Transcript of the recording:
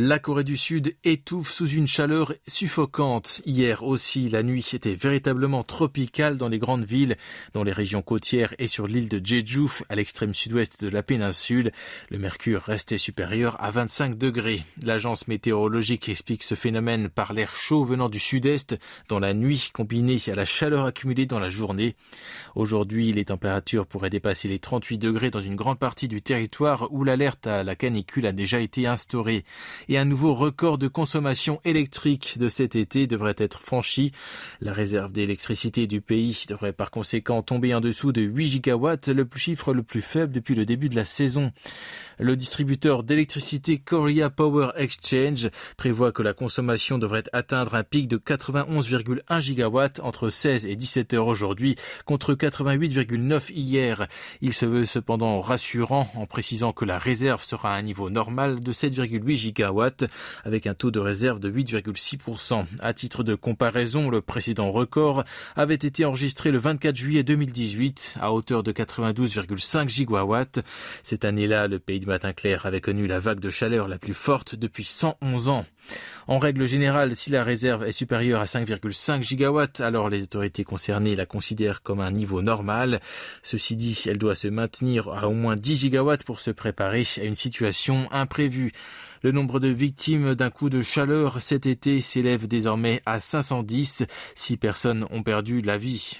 La Corée du Sud étouffe sous une chaleur suffocante. Hier aussi, la nuit était véritablement tropicale dans les grandes villes, dans les régions côtières et sur l'île de Jeju, à l'extrême sud-ouest de la péninsule. Le mercure restait supérieur à 25 degrés. L'agence météorologique explique ce phénomène par l'air chaud venant du sud-est dans la nuit, combiné à la chaleur accumulée dans la journée. Aujourd'hui, les températures pourraient dépasser les 38 degrés dans une grande partie du territoire où l'alerte à la canicule a déjà été instaurée. Et un nouveau record de consommation électrique de cet été devrait être franchi. La réserve d'électricité du pays devrait par conséquent tomber en dessous de 8 gigawatts, le chiffre le plus faible depuis le début de la saison. Le distributeur d'électricité Korea Power Exchange prévoit que la consommation devrait atteindre un pic de 91,1 gigawatts entre 16 et 17 heures aujourd'hui, contre 88,9 hier. Il se veut cependant rassurant en précisant que la réserve sera à un niveau normal de 7,8 gigawatts avec un taux de réserve de 8,6%. À titre de comparaison, le précédent record avait été enregistré le 24 juillet 2018 à hauteur de 92,5 gigawatts. Cette année-là, le pays du matin clair avait connu la vague de chaleur la plus forte depuis 111 ans. En règle générale, si la réserve est supérieure à 5,5 gigawatts, alors les autorités concernées la considèrent comme un niveau normal. Ceci dit, elle doit se maintenir à au moins 10 gigawatts pour se préparer à une situation imprévue. Le nombre de victimes d'un coup de chaleur cet été s'élève désormais à 510. 6 personnes ont perdu la vie.